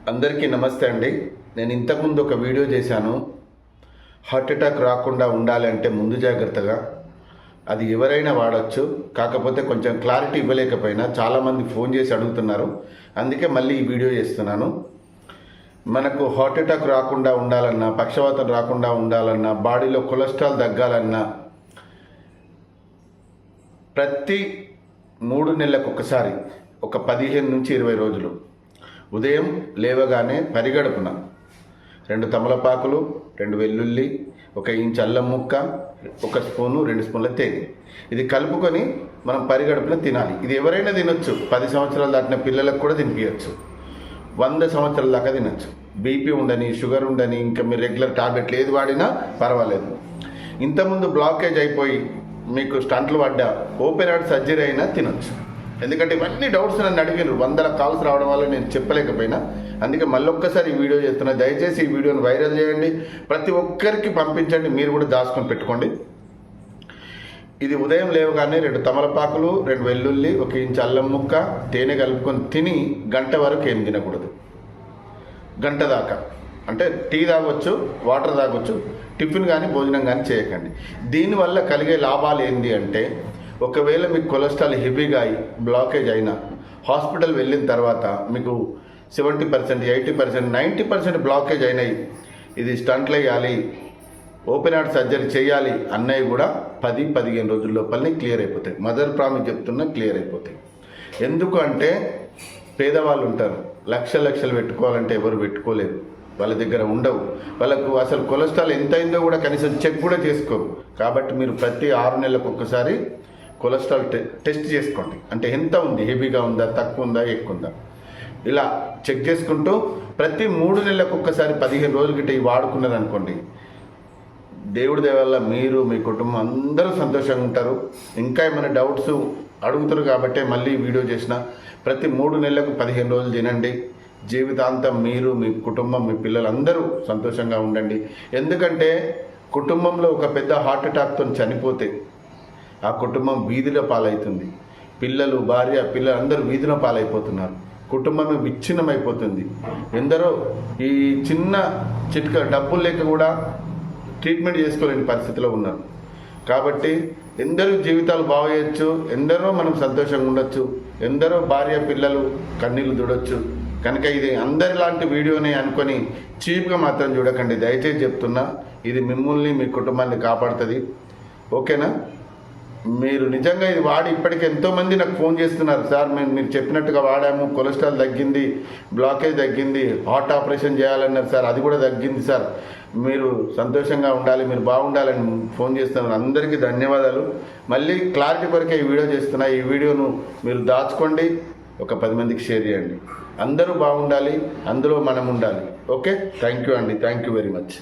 అందరికీ నమస్తే అండి. నేను ఇంతకుముందు ఒక వీడియో చేశాను. హార్ట్ అటాక్ రాకుండా ఉండాలి అంటే ముందు జాగ్రత్తగా అది ఎవరైనా వాడచ్చు. కాకపోతే కొంచెం క్లారిటీ ఇవ్వలేకపోయినా చాలామంది ఫోన్ చేసి అడుగుతున్నారు, అందుకే మళ్ళీ ఈ వీడియో చేస్తున్నాను. మనకు హార్ట్ అటాక్ రాకుండా ఉండాలన్నా, పక్షవాతం రాకుండా ఉండాలన్నా, బాడీలో కొలెస్ట్రాల్ తగ్గాలన్నా ప్రతి 3 నెలలకు ఒకసారి ఒక 15 నుంచి 20 రోజులు ఉదయం లేవగానే పరిగడుపున 2 తమలపాకులు, 2 వెల్లుల్లి, 1 ఇంచ్ అల్లం ముక్క, 1 స్పూను 2 స్పూన్ల తేనె ఇది కలుపుకొని మనం పరిగడుపున తినాలి. ఇది ఎవరైనా తినొచ్చు. 10 సంవత్సరాలు దాటిన పిల్లలకు కూడా తినిపించచ్చు. 100 సంవత్సరాల దాకా తినచ్చు. బీపీ ఉండని, షుగర్ ఉండని, ఇంకా మీరు రెగ్యులర్ టాబ్లెట్లు ఏది వాడినా పర్వాలేదు. ఇంతకుముందు బ్లాకేజ్ అయిపోయి మీకు స్టంట్లు పడ్డా, ఓపెన్ హార్ట్ సర్జరీ అయినా తినొచ్చు. ఎందుకంటే ఇవన్నీ డౌట్స్ నన్ను అడిగారు. 100 కాల్స్ రావడం వల్ల నేను చెప్పలేకపోయినా, అందుకే మళ్ళొక్కసారి ఈ వీడియో చేస్తున్నా. దయచేసి ఈ వీడియోని వైరల్ చేయండి, ప్రతి ఒక్కరికి పంపించండి, మీరు కూడా దాచుకొని పెట్టుకోండి. ఇది ఉదయం లేవగానే 2 తమలపాకులు, 2 వెల్లుల్లి, 1 ఇంచ్ అల్లం ముక్క, తేనె కలుపుకొని తిని గంట వరకు ఏం తినకూడదు. గంట దాకా అంటే టీ తాగొచ్చు, వాటర్ తాగొచ్చు, టిఫిన్ కానీ భోజనం కానీ చేయకండి. దీనివల్ల కలిగే లాభాలు ఏంటి అంటే, ఒకవేళ మీకు కొలెస్ట్రాల్ హెవీగా అయి బ్లాకేజ్ అయినా హాస్పిటల్ వెళ్ళిన తర్వాత మీకు 70%, 80%, 90% బ్లాకేజ్ అయినాయి, ఇది స్టంట్లు వేయాలి, ఓపెన్ హార్ట్ సర్జరీ చేయాలి అన్నవి కూడా 10-15 రోజుల లోపలనే క్లియర్ అయిపోతాయి. మదర్ ప్రామిస్ చెప్తున్నా, క్లియర్ అయిపోతాయి. ఎందుకు అంటే పేదవాళ్ళు ఉంటారు, లక్షలు పెట్టుకోవాలంటే ఎవరు పెట్టుకోలేరు, వాళ్ళ దగ్గర ఉండవు. వాళ్ళకు అసలు కొలెస్ట్రాల్ ఎంత అయిందో కూడా కనీసం చెక్ కూడా చేసుకోరు. కాబట్టి మీరు ప్రతి 6 నెలలకు ఒక్కసారి కొలెస్ట్రాల్ టెస్ట్ చేసుకోండి. అంటే ఎంత ఉంది, హెవీగా ఉందా, తక్కువ ఉందా, ఎక్కువ ఉందా, ఇలా చెక్ చేసుకుంటూ ప్రతి 3 నెలలకు ఒక్కసారి 15 రోజుల గిట్ట ఇవి వాడుకున్నారనుకోండి, దేవుడి దయ వల్ల మీరు, మీ కుటుంబం అందరూ సంతోషంగా ఉంటారు. ఇంకా ఏమైనా డౌట్స్ అడుగుతారు కాబట్టి మళ్ళీ వీడియో చేసిన. ప్రతి 3 నెలలకు 15 రోజులు తినండి. జీవితాంతం మీరు, మీ కుటుంబం, మీ పిల్లలందరూ సంతోషంగా ఉండండి. ఎందుకంటే కుటుంబంలో ఒక పెద్ద హార్ట్ అటాక్తో చనిపోతే ఆ కుటుంబం వీధిలో పాలవుతుంది. పిల్లలు, భార్య, పిల్లలందరూ వీధిలో పాలైపోతున్నారు. కుటుంబమే విచ్ఛిన్నమైపోతుంది. ఎందరో ఈ చిన్న చిట్కా డబ్బులు లేక కూడా ట్రీట్మెంట్ చేసుకోలేని పరిస్థితిలో ఉన్నారు. కాబట్టి ఎందరో జీవితాలు బాగు చేయొచ్చు, ఎందరో మనం సంతోషంగా ఉండొచ్చు, ఎందరో భార్య పిల్లలు కన్నీళ్ళు దుడొచ్చు. కనుక ఇది అందరిలాంటి వీడియోనే అనుకొని చీప్గా మాత్రం చూడకండి. దయచేసి చెప్తున్నా, ఇది మిమ్మల్ని, మీ కుటుంబాన్ని కాపాడుతుంది. ఓకేనా? మీరు నిజంగా ఇది వాడి ఇప్పటికీ ఎంతోమంది నాకు ఫోన్ చేస్తున్నారు, సార్ మీరు చెప్పినట్టుగా వాడాము, కొలెస్ట్రాల్ తగ్గింది, బ్లాకేజ్ తగ్గింది, హార్ట్ ఆపరేషన్ చేయాలన్నారు సార్, అది కూడా తగ్గింది సార్, మీరు సంతోషంగా ఉండాలి, మీరు బాగుండాలని ఫోన్ చేస్తున్నారు. అందరికీ ధన్యవాదాలు. మళ్ళీ క్లారిటీ కొరకే ఈ వీడియో చేస్తున్నా. ఈ వీడియోను మీరు దాచుకోండి, ఒక 10 మందికి షేర్ చేయండి. అందరూ బాగుండాలి, అందులో మనం ఉండాలి. ఓకే, థ్యాంక్ యూ అండి, థ్యాంక్ యూ వెరీ మచ్.